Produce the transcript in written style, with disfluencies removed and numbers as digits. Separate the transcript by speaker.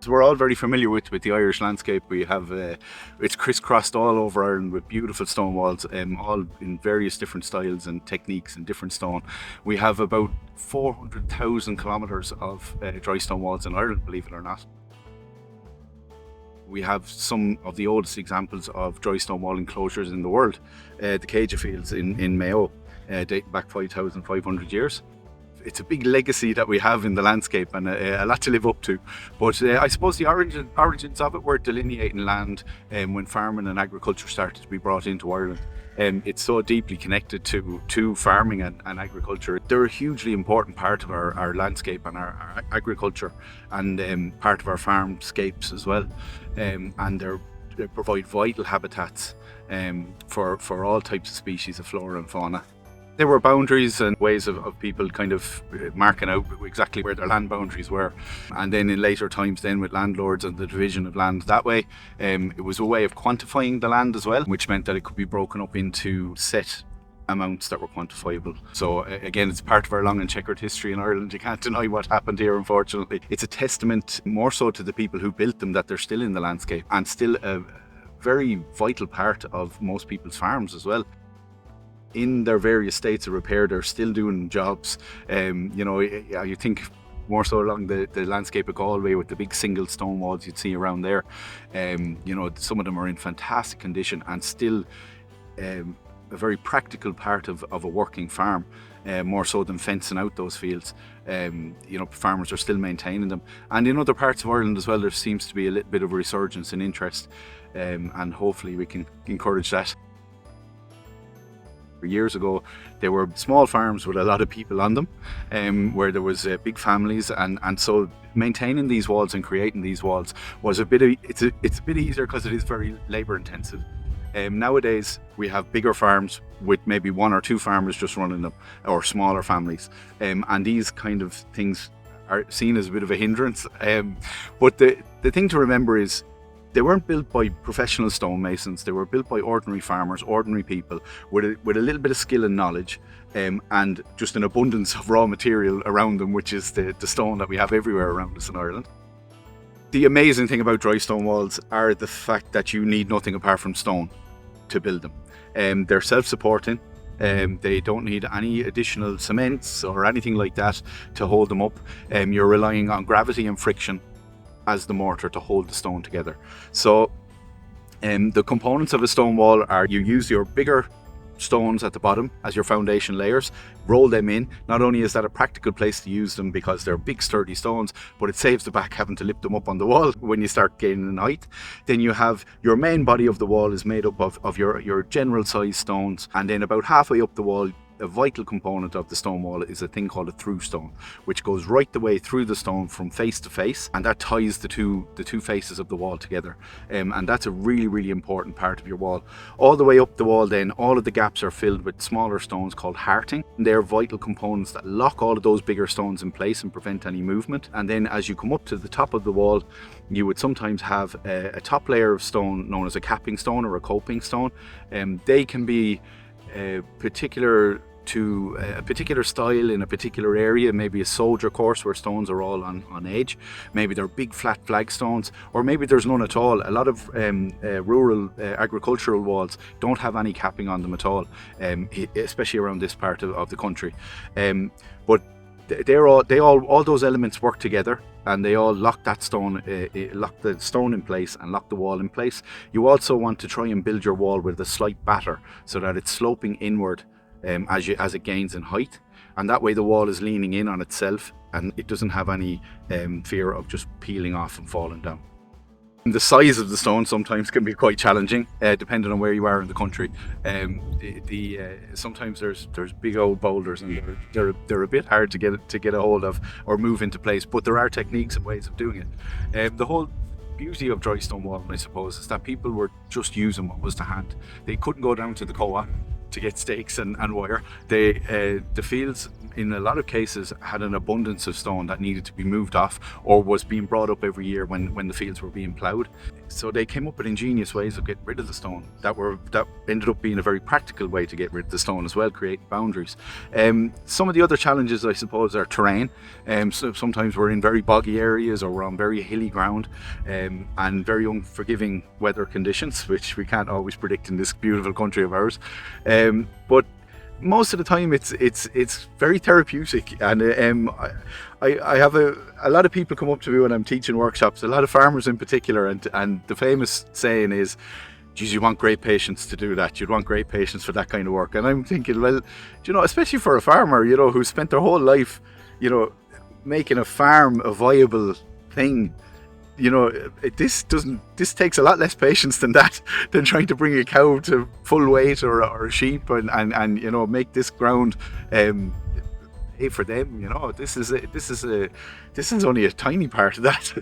Speaker 1: So we're all very familiar with the Irish landscape. We have it's crisscrossed all over Ireland with beautiful stone walls, all in various different styles and techniques and different stone. We have about 400,000 kilometres of dry stone walls in Ireland, believe it or not. We have some of the oldest examples of dry stone wall enclosures in the world. The Keogh fields in Mayo date back 5,500 years. It's a big legacy that we have in the landscape and a lot to live up to. But I suppose the origins of it were delineating land when farming and agriculture started to be brought into Ireland. It's so deeply connected to farming and agriculture. They're a hugely important part of our landscape and our agriculture, and part of our farmscapes as well. And they provide vital habitats for all types of species of flora and fauna. There were boundaries and ways of people kind of marking out exactly where their land boundaries were. And then in later times then with landlords and the division of land that way, it was a way of quantifying the land as well, which meant that it could be broken up into set amounts that were quantifiable. So again, it's part of our long and checkered history in Ireland. You can't deny what happened here, unfortunately. It's a testament more so to the people who built them that they're still in the landscape and still a very vital part of most people's farms as well. In their various states of repair, they're still doing jobs. You think more so along the landscape of Galway with the big single stone walls you'd see around there. Some of them are in fantastic condition and still a very practical part of a working farm, more so than fencing out those fields. Farmers are still maintaining them. And in other parts of Ireland as well, there seems to be a little bit of a resurgence in interest, and hopefully we can encourage that. Years ago, there were small farms with a lot of people on them, where there was big families, and so maintaining these walls and creating these walls was a bit easier because it is very labour intensive. Nowadays we have bigger farms with maybe one or two farmers just running them, or smaller families, and these kind of things are seen as a bit of a hindrance. But the thing to remember is, they weren't built by professional stonemasons. They were built by ordinary farmers, ordinary people with a little bit of skill and knowledge, and just an abundance of raw material around them, which is the stone that we have everywhere around us in Ireland. The amazing thing about dry stone walls are the fact that you need nothing apart from stone to build them. They're self-supporting. They don't need any additional cements or anything like that to hold them up. You're relying on gravity and friction as the mortar to hold the stone together. So the components of a stone wall are, you use your bigger stones at the bottom as your foundation layers, roll them in. Not only is that a practical place to use them because they're big sturdy stones, but it saves the back having to lift them up on the wall when you start gaining in height. Then you have your main body of the wall is made up of your general size stones, and then about halfway up the wall, a vital component of the stone wall is a thing called a through stone, which goes right the way through the stone from face to face, and that ties the two faces of the wall together. And that's a really, really important part of your wall. All the way up the wall then, all of the gaps are filled with smaller stones called hearting. They're vital components that lock all of those bigger stones in place and prevent any movement. And then as you come up to the top of the wall, you would sometimes have a top layer of stone known as a capping stone or a coping stone. They can be particular to a particular style in a particular area, maybe a soldier course where stones are all on edge. Maybe they're big flat flagstones, or maybe there's none at all. A lot of rural agricultural walls don't have any capping on them at all, especially around this part of the country. But all those elements work together, and they all lock that stone, lock the stone in place and lock the wall in place. You also want to try and build your wall with a slight batter so that it's sloping inward as it gains in height, and that way the wall is leaning in on itself and it doesn't have any fear of just peeling off and falling down. The size of the stone sometimes can be quite challenging, depending on where you are in the country. Sometimes there's big old boulders, and they're a bit hard to get a hold of or move into place. But there are techniques and ways of doing it. The whole beauty of dry stone walling, I suppose, is that people were just using what was to hand. They couldn't go down to the co-op to get stakes and wire. The fields in a lot of cases had an abundance of stone that needed to be moved off or was being brought up every year when the fields were being ploughed. So they came up with ingenious ways of getting rid of the stone that ended up being a very practical way to get rid of the stone as well, creating boundaries. Some of the other challenges, I suppose, are terrain. So sometimes we're in very boggy areas or we're on very hilly ground, and very unforgiving weather conditions, which we can't always predict in this beautiful country of ours. But most of the time it's very therapeutic, and I have a lot of people come up to me when I'm teaching workshops, a lot of farmers in particular, and the famous saying is, geez, you want great patience to do that. You'd want great patience for that kind of work. And I'm thinking, well, especially for a farmer, who spent their whole life, making a farm a viable thing, this takes a lot less patience than trying to bring a cow to full weight or a sheep and make this ground pay for them. This is only a tiny part of that.